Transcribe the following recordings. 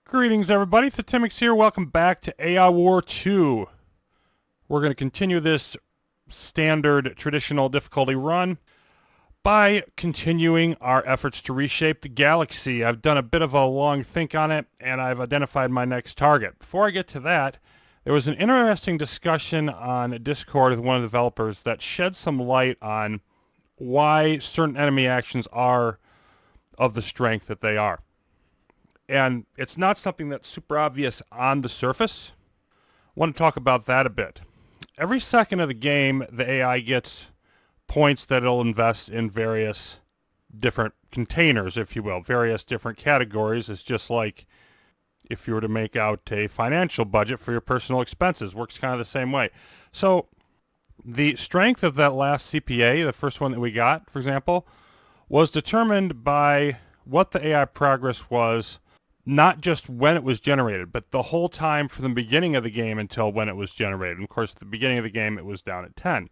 Greetings, everybody. Thetymix here. Welcome back to AI War 2. We're going to continue this standard traditional difficulty run by continuing our efforts to reshape the galaxy. I've done a bit of a long think on it, and I've identified my next target. Before I get to that, there was an interesting discussion on Discord with one of the developers that shed some light on why certain enemy actions are of the strength that they are. And it's not something that's super obvious on the surface. I want to talk about that a bit. Every second of the game, the AI gets points that it'll invest in various different containers, if you will, various different categories. It's just like if you were to make out a financial budget for your personal expenses. Works kind of the same way. So the strength of that last CPA, the first one that we got, for example, was determined by what the AI progress was, not just when it was generated, but the whole time from the beginning of the game until when it was generated. And of course, at the beginning of the game, it was down at 10.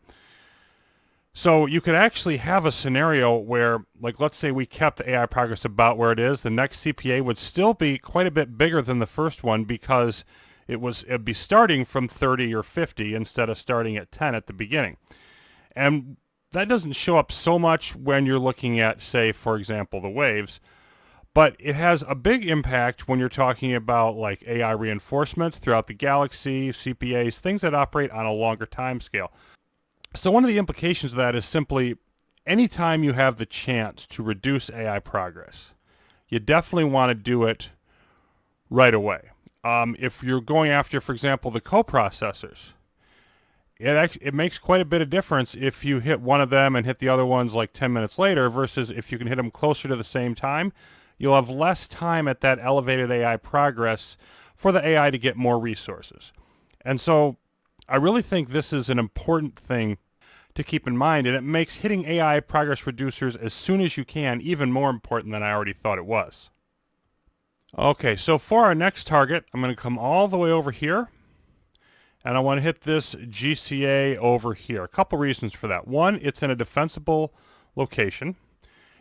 So you could actually have a scenario where, like, let's say we kept the AI progress about where it is. The next CPA would still be quite a bit bigger than the first one because it'd be starting from 30 or 50 instead of starting at 10 at the beginning. And that doesn't show up so much when you're looking at, say, for example, the waves. But it has a big impact when you're talking about like AI reinforcements throughout the galaxy, CPAs, things that operate on a longer time scale. So one of the implications of that is simply anytime you have the chance to reduce AI progress, you definitely want to do it right away. If you're going after, for example, the coprocessors, it makes quite a bit of difference if you hit one of them and hit the other ones like 10 minutes later versus if you can hit them closer to the same time. You'll have less time at that elevated AI progress for the AI to get more resources. And so I really think this is an important thing to keep in mind, and it makes hitting AI progress reducers as soon as you can even more important than I already thought it was. Okay, so for our next target, I'm going to come all the way over here, and I want to hit this GCA over here. A couple reasons for that. One, it's in a defensible location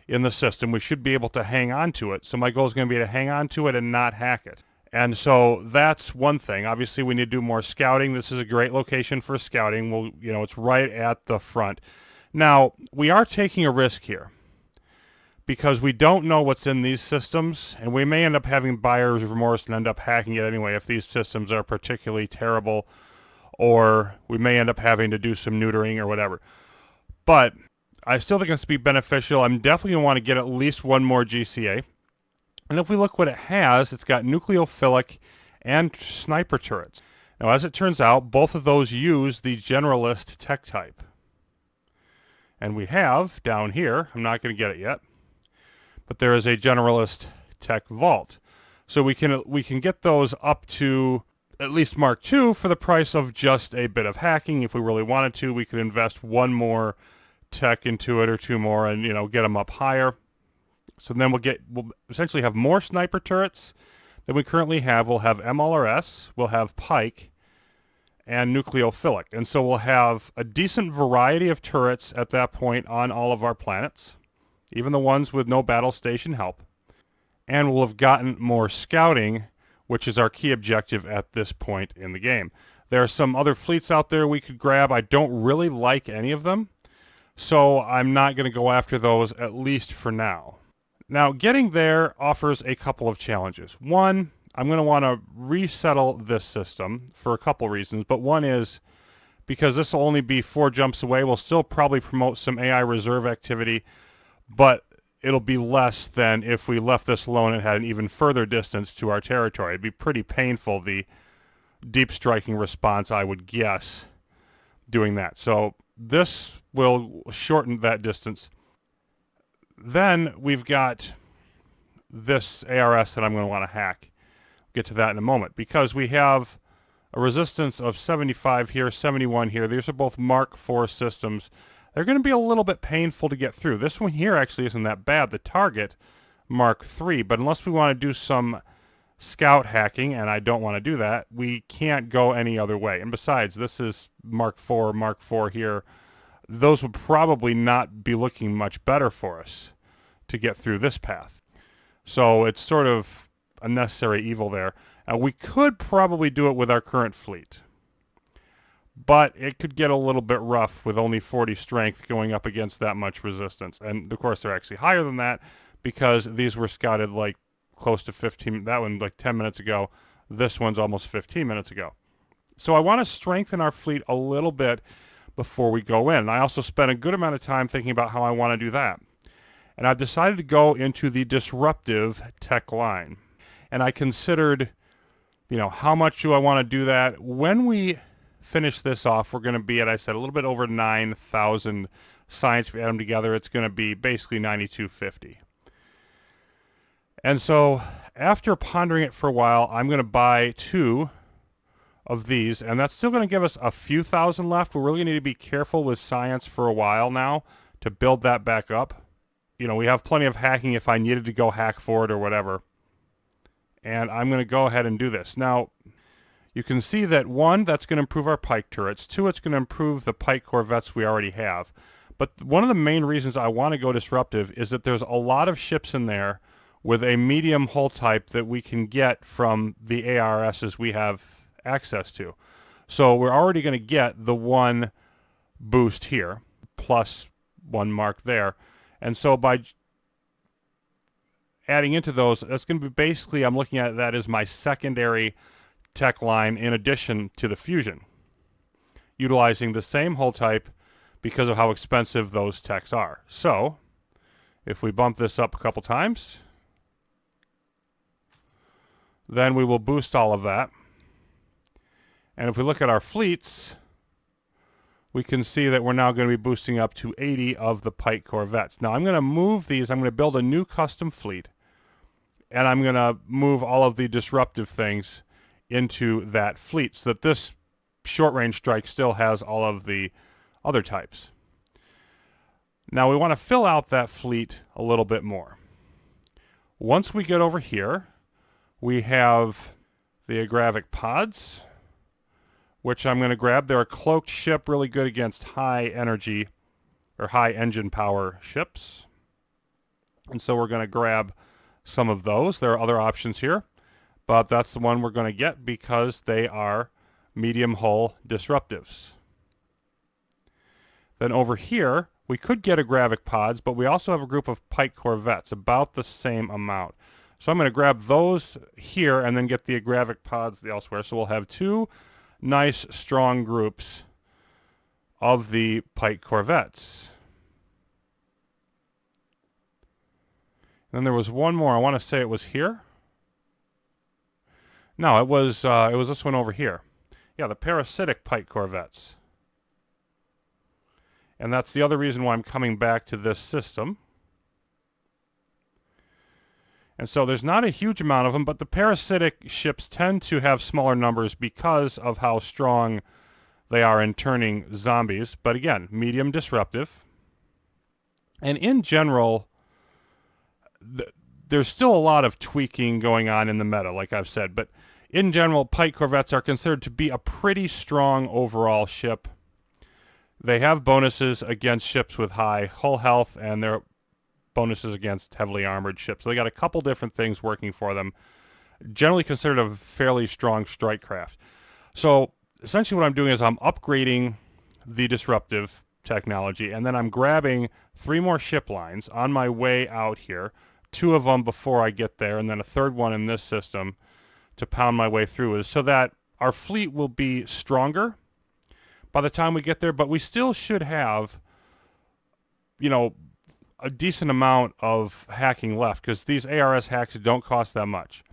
in the system. We should be able to hang on to it. So my goal is going to be to hang on to it and not hack it. And so that's one thing. Obviously, we need to do more scouting. This is a great location for scouting. It's right at the front. Now, we are taking a risk here because we don't know what's in these systems, and we may end up having buyer's remorse and end up hacking it anyway if these systems are particularly terrible, or we may end up having to do some neutering or whatever. But I still think it's going to be beneficial. I'm definitely going to want to get at least one more GCA. And if we look what it has, it's got nucleophilic and sniper turrets. Now, as it turns out, both of those use the generalist tech type. And we have, down here, I'm not going to get it yet, but there is a generalist tech vault. So we can get those up to at least Mark II for the price of just a bit of hacking. If we really wanted to, we could invest one more tech into it or two more and get them up higher. So then we'll essentially have more sniper turrets than we currently have. We'll have MLRS, we'll have Pike, and nucleophilic. And so we'll have a decent variety of turrets at that point on all of our planets, even the ones with no battle station help. And we'll have gotten more scouting, which is our key objective at this point in the game. There are some other fleets out there we could grab. I don't really like any of them, so I'm not going to go after those, at least for now. Now, getting there offers a couple of challenges. One, I'm going to want to resettle this system for a couple reasons, but one is because this will only be 4 jumps away. We'll still probably promote some AI reserve activity, but it'll be less than if we left this alone and had an even further distance to our territory. It'd be pretty painful, the deep striking response, I would guess, doing that. So this will shorten that distance. Then we've got this ARS that I'm going to want to hack. We'll get to that in a moment because we have a resistance of 75 here, 71 here. These are both Mark IV systems. They're going to be a little bit painful to get through. This one here actually isn't that bad, the target Mark III, but unless we want to do some scout hacking, and I don't want to do that, we can't go any other way. And besides, this is Mark IV here. Those would probably not be looking much better for us to get through this path. So it's sort of unnecessary evil there. We could probably do it with our current fleet, but it could get a little bit rough with only 40 strength going up against that much resistance. And of course they're actually higher than that because these were scouted like close to 15, that one like 10 minutes ago. This one's almost 15 minutes ago. So I want to strengthen our fleet a little bit before we go in. I also spent a good amount of time thinking about how I want to do that. And I've decided to go into the disruptive tech line. And I considered, how much do I want to do that? When we finish this off, we're going to be at, I said, a little bit over 9,000 science. If we add them together, it's going to be basically 9,250. And so after pondering it for a while, I'm going to buy 2 of these, and that's still going to give us a few thousand left. We really need to be careful with science for a while now to build that back up. We have plenty of hacking if I needed to go hack for it or whatever. And I'm going to go ahead and do this. Now, you can see that 1, that's going to improve our pike turrets. 2, it's going to improve the pike corvettes we already have. But one of the main reasons I want to go disruptive is that there's a lot of ships in there with a medium hull type that we can get from the ARSs we have access to. So we're already going to get the 1 boost here, plus 1 mark there. And so by adding into those, that's going to be basically, I'm looking at that as my secondary tech line in addition to the fusion, utilizing the same hull type because of how expensive those techs are. So if we bump this up a couple times, then we will boost all of that. And if we look at our fleets, we can see that we're now going to be boosting up to 80 of the pike corvettes. Now I'm going to move these. I'm going to build a new custom fleet, and I'm going to move all of the disruptive things into that fleet so that this short-range strike still has all of the other types. Now we want to fill out that fleet a little bit more. Once we get over here, we have the agravic pods, which I'm going to grab. They're a cloaked ship, really good against high energy or high engine power ships. And so we're going to grab some of those. There are other options here, but that's the one we're going to get because they are medium hull disruptives. Then over here, we could get agravic pods, but we also have a group of pike corvettes, about the same amount. So I'm going to grab those here and then get the agravic pods elsewhere. So we'll have 2 nice, strong groups of the pike corvettes. And then there was one more. I want to say it was here. No, it was this one over here. Yeah, the parasitic pike corvettes. And that's the other reason why I'm coming back to this system. And so there's not a huge amount of them, but the parasitic ships tend to have smaller numbers because of how strong they are in turning zombies. But again, medium disruptive. And in general, there's still a lot of tweaking going on in the meta, like I've said. But in general, pike corvettes are considered to be a pretty strong overall ship. They have bonuses against ships with high hull health, and they're bonuses against heavily armored ships. So they got a couple different things working for them. Generally considered a fairly strong strike craft. So essentially what I'm doing is I'm upgrading the disruptive technology, and then I'm grabbing 3 more ship lines on my way out here, 2 of them before I get there, and then a 3rd one in this system to pound my way through, so that our fleet will be stronger by the time we get there, but we still should have, a decent amount of hacking left, because these ARS hacks don't cost that much.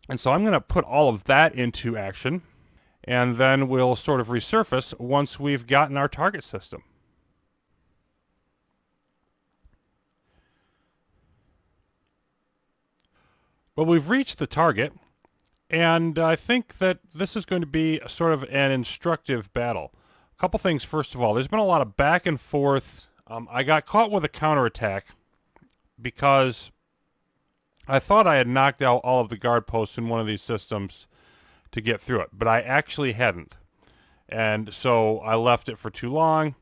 And so I'm going to put all of that into action, and then we'll sort of resurface once we've gotten our target system. Well, we've reached the target, and I think that this is going to be a sort of an instructive battle. A couple things. First of all, there's been a lot of back and forth. I got caught with a counterattack because I thought I had knocked out all of the guard posts in one of these systems to get through it, but I actually hadn't. And so I left it for too long,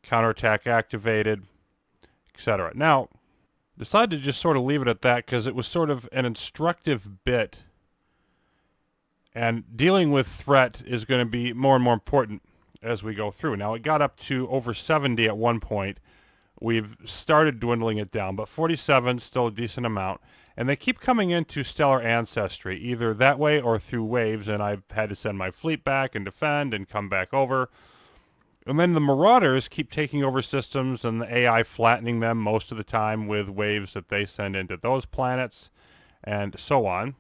counterattack activated, etc. Now, Decided to just sort of leave it at that because it was sort of an instructive bit. And dealing with threat is going to be more and more important as we go through. Now, it got up to over 70 at one point. We've started dwindling it down, but 47 is still a decent amount. And they keep coming into stellar ancestry, either that way or through waves, and I've had to send my fleet back and defend and come back over. And then the Marauders keep taking over systems, and the AI flattening them most of the time with waves that they send into those planets, and so on.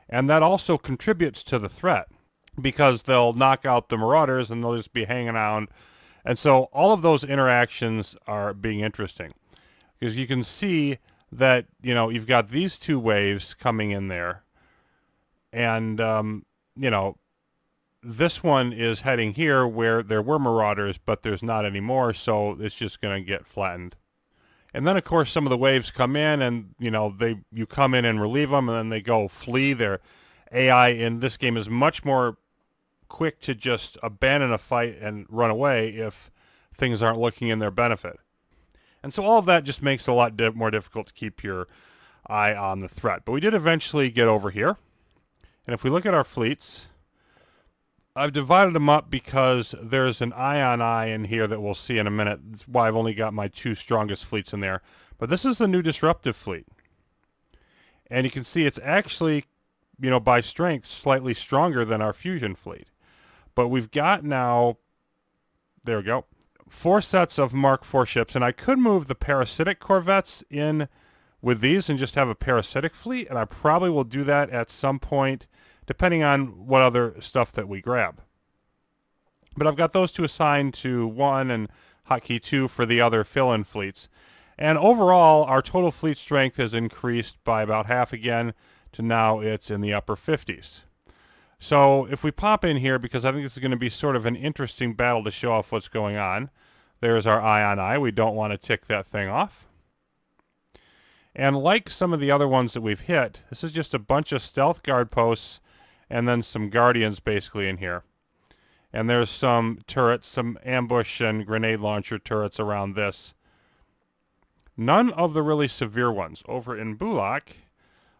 And that also contributes to the threat, because they'll knock out the Marauders, and they'll just be hanging around. And so all of those interactions are being interesting, because you can see that, you know, you've got these two waves coming in there, and, you know, this one is heading here where there were Marauders, but there's not anymore, so it's just going to get flattened. And then, of course, some of the waves come in, and, you know, you come in and relieve them, and then they go flee. Their AI in this game is much more quick to just abandon a fight and run away if things aren't looking in their benefit. And so all of that just makes it a lot more difficult to keep your eye on the threat. But we did eventually get over here. And if we look at our fleets, I've divided them up because there's an eye on eye in here that we'll see in a minute. That's why I've only got my two strongest fleets in there. But this is the new Disruptive fleet. And you can see it's actually, you know, by strength, slightly stronger than our Fusion fleet. But we've got now, there we go, 4 sets of Mark IV ships. And I could move the parasitic corvettes in with these and just have a parasitic fleet. And I probably will do that at some point, depending on what other stuff that we grab. But I've got those two assigned to 1 and hotkey 2 for the other fill-in fleets. And overall, our total fleet strength has increased by about half again to now it's in the upper 50s. So if we pop in here, because I think this is going to be sort of an interesting battle to show off what's going on. There's our eye on eye. We don't want to tick that thing off. And like some of the other ones that we've hit, this is just a bunch of stealth guard posts and then some guardians basically in here. And there's some turrets, some ambush and grenade launcher turrets around this. None of the really severe ones. Over in Bulak,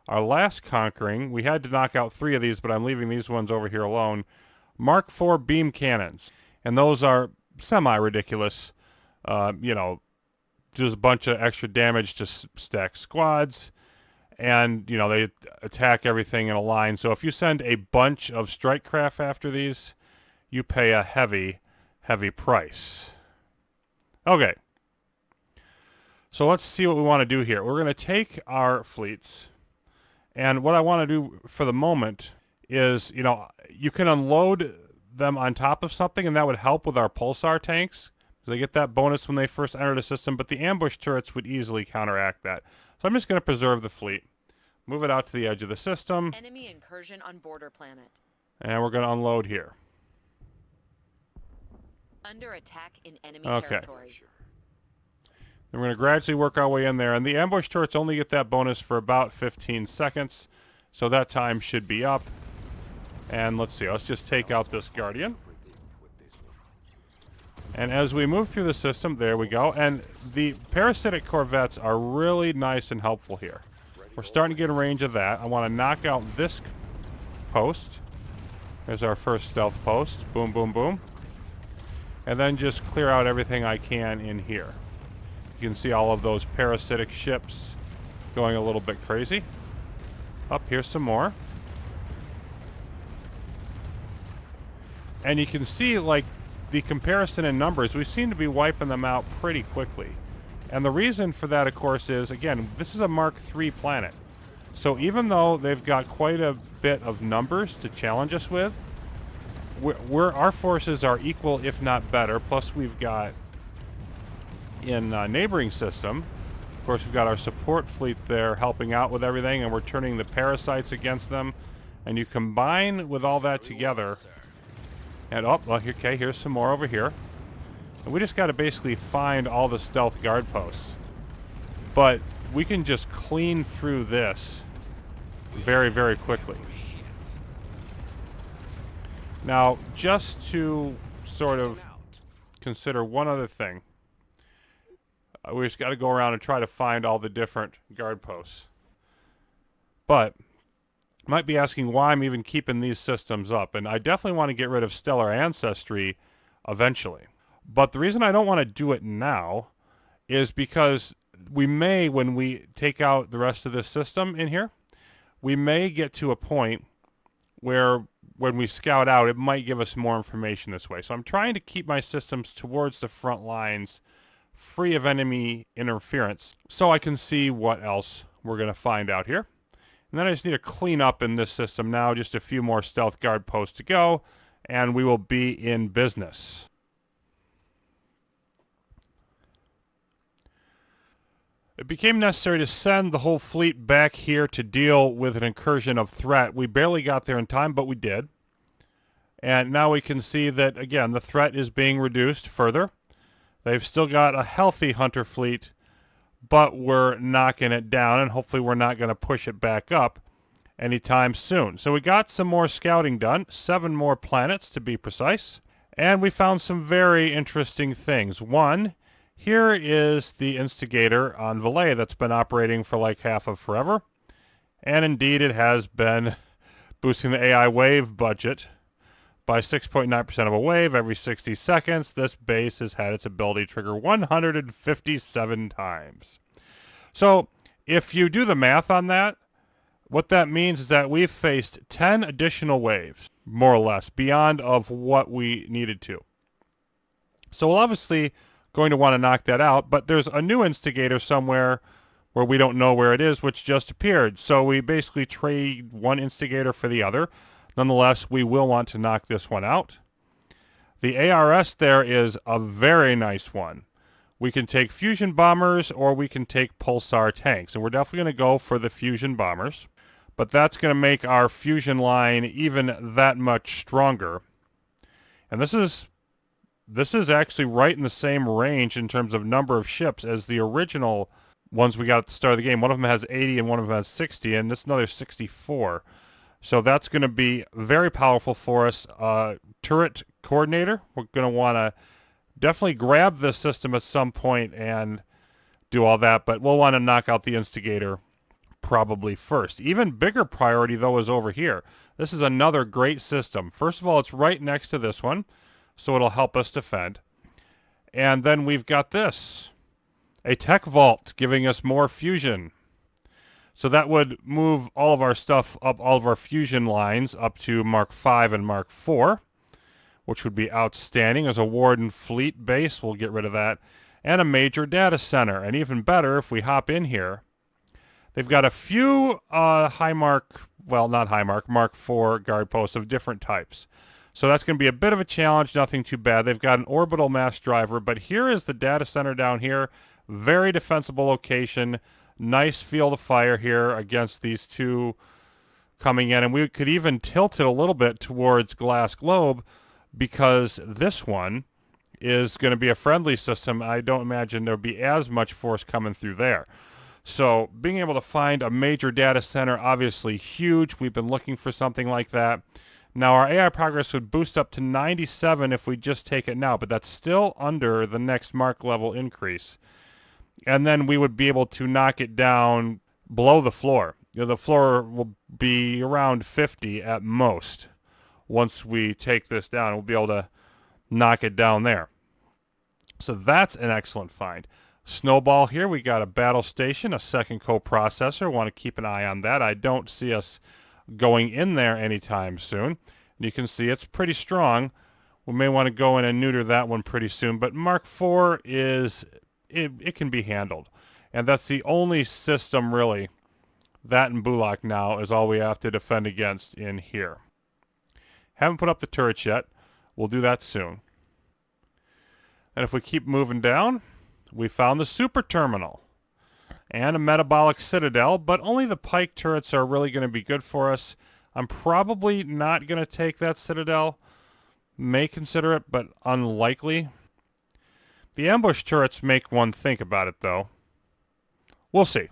our last conquering, we had to knock out 3 of these, but I'm leaving these ones over here alone. Mark IV beam cannons. And those are semi-ridiculous. You know, just a bunch of extra damage to stack squads. And, you know, they attack everything in a line. So if you send a bunch of strike craft after these, you pay a heavy, heavy price. Okay. So let's see what we want to do here. We're going to take our fleets. And what I want to do for the moment is, you know, you can unload them on top of something, and that would help with our pulsar tanks. They get that bonus when they first enter the system, but the ambush turrets would easily counteract that. So I'm just going to preserve the fleet, move it out to the edge of the system. Enemy incursion on border planet. And we're going to unload here. Under attack in enemy territory. Then we're going to gradually work our way in there. And the ambush turrets only get that bonus for about 15 seconds. So that time should be up. And let's see, let's just take out this Guardian. And as we move through the system, there we go. And the parasitic corvettes are really nice and helpful here. We're starting to get in range of that. I want to knock out this post. There's our first stealth post. Boom, boom, boom. And then just clear out everything I can in here. You can see all of those parasitic ships going a little bit crazy. Up here's some more. And you can see, like, the comparison in numbers, we seem to be wiping them out pretty quickly. And the reason for that, of course, is, again, this is a Mark III planet. So even though they've got quite a bit of numbers to challenge us with, our forces are equal, if not better. Plus we've got, in neighboring system, of course, we've got our support fleet there helping out with everything, and we're turning the parasites against them. And you combine with all that together, and oh, well, okay, here's some more over here. And we just got to basically find all the stealth guard posts. But we can just clean through this very, very quickly. Now, just to sort of consider one other thing. We just got to go around and try to find all the different guard posts. But might be asking why I'm even keeping these systems up, and I definitely want to get rid of Stellar Ancestry eventually. But the reason I don't want to do it now is because we may, when we take out the rest of this system in here, we may get to a point where when we scout out, it might give us more information this way. So I'm trying to keep my systems towards the front lines, free of enemy interference, so I can see what else we're going to find out here. And then I just need to clean up in this system now, just a few more stealth guard posts to go, and we will be in business. It became necessary to send the whole fleet back here to deal with an incursion of threat. We barely got there in time, but we did. And now we can see that, again, the threat is being reduced further. They've still got a healthy hunter fleet, but we're knocking it down, and hopefully we're not going to push it back up anytime soon. So we got some more scouting done, 7 more planets to be precise, and we found some very interesting things. One, here is the instigator on Valais that's been operating for like half of forever, and indeed it has been boosting the AI wave budget by 6.9% of a wave every 60 seconds. This base has had its ability trigger 157 times. So if you do the math on that, what that means is that we've faced 10 additional waves, more or less, beyond of what we needed to. So we're obviously going to want to knock that out, but there's a new instigator somewhere where we don't know where it is, which just appeared. So we basically trade one instigator for the other. Nonetheless, we will want to knock this one out. The ARS there is a very nice one. We can take fusion bombers or we can take pulsar tanks. And we're definitely going to go for the fusion bombers. But that's going to make our fusion line even that much stronger. And this is actually right in the same range in terms of number of ships as the original ones we got at the start of the game. One of them has 80 and one of them has 60, and this another 64. So that's going to be very powerful for us. Turret coordinator, we're going to want to definitely grab this system at some point and do all that, but we'll want to knock out the instigator probably first. Even bigger priority, though, is over here. This is another great system. First of all, it's right next to this one, so it'll help us defend. And then we've got this, a tech vault giving us more fusion. So that would move all of our stuff up, all of our fusion lines up to Mark 5 and Mark 4, which would be outstanding. As a Warden fleet base, we'll get rid of that. And a major data center. And even better, if we hop in here, they've got a few Mark 4 guard posts of different types. So that's going to be a bit of a challenge, nothing too bad. They've got an orbital mass driver, but here is the data center down here. Very defensible location. Nice field of fire here against these two coming in. And we could even tilt it a little bit towards Glass Globe because this one is going to be a friendly system. I don't imagine there'll be as much force coming through there. So being able to find a major data center, obviously huge. We've been looking for something like that. Now our AI progress would boost up to 97 if we just take it now, but that's still under the next mark level increase. And then we would be able to knock it down below the floor. You know, the floor will be around 50 at most. Once we take this down, we'll be able to knock it down there. So that's an excellent find. Snowball here, we got a battle station, a second coprocessor. Want to keep an eye on that. I don't see us going in there anytime soon. You can see it's pretty strong. We may want to go in and neuter that one pretty soon. But Mark IV is... It can be handled. And that's the only system, really. That and Bulak now is all we have to defend against in here. Haven't put up the turrets yet. We'll do that soon. And if we keep moving down, we found the super terminal and a metabolic citadel, but only the pike turrets are really going to be good for us. I'm probably not going to take that citadel. May consider it, but unlikely. The ambush turrets make one think about it, though. We'll see.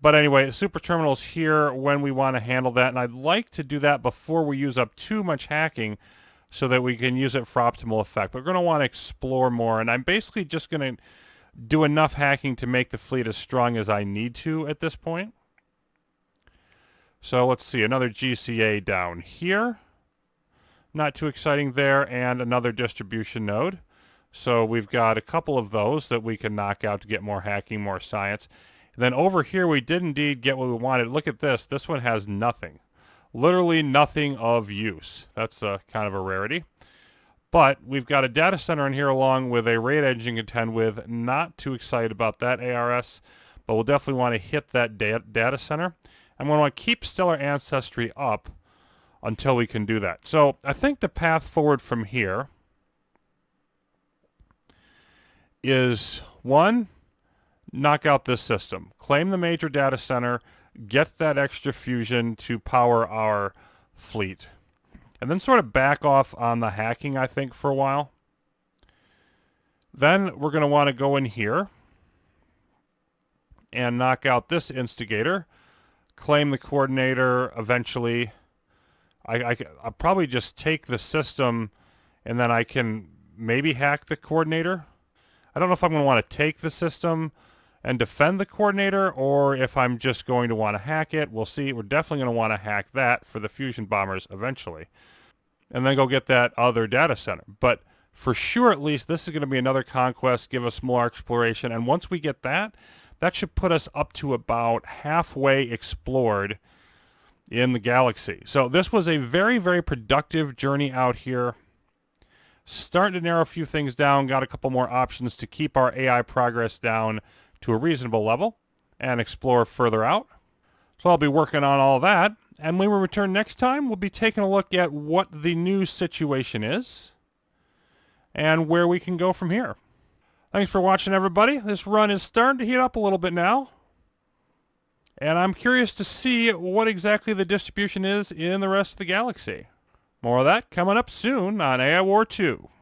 But anyway, super terminal's here when we want to handle that, and I'd like to do that before we use up too much hacking so that we can use it for optimal effect. We're going to want to explore more, and I'm basically just going to do enough hacking to make the fleet as strong as I need to at this point. So let's see, another GCA down here. Not too exciting there, and another distribution node. So we've got a couple of those that we can knock out to get more hacking, more science. And then over here we did indeed get what we wanted. Look at this. This one has nothing. Literally nothing of use. That's kind of a rarity. But we've got a data center in here along with a raid engine to contend with. Not too excited about that ARS, but we'll definitely want to hit that data center. And we want to keep Stellar Ancestry up until we can do that. So I think the path forward from here is, one, knock out this system. Claim the major data center, get that extra fusion to power our fleet. And then sort of back off on the hacking, I think, for a while. Then we're going to want to go in here and knock out this instigator. Claim the coordinator eventually. I'll probably just take the system and then I can maybe hack the coordinator. I don't know if I'm going to want to take the system and defend the coordinator or if I'm just going to want to hack it. We'll see. We're definitely going to want to hack that for the fusion bombers eventually. And then go get that other data center. But for sure, at least, this is going to be another conquest, give us more exploration. And once we get that, that should put us up to about halfway explored in the galaxy. So this was a very, very productive journey out here. Starting to narrow a few things down, got a couple more options to keep our AI progress down to a reasonable level and explore further out. So I'll be working on all that. And when we return next time, we'll be taking a look at what the new situation is and where we can go from here. Thanks for watching, everybody. This run is starting to heat up a little bit now. And I'm curious to see what exactly the distribution is in the rest of the galaxy. More of that coming up soon on AI War 2.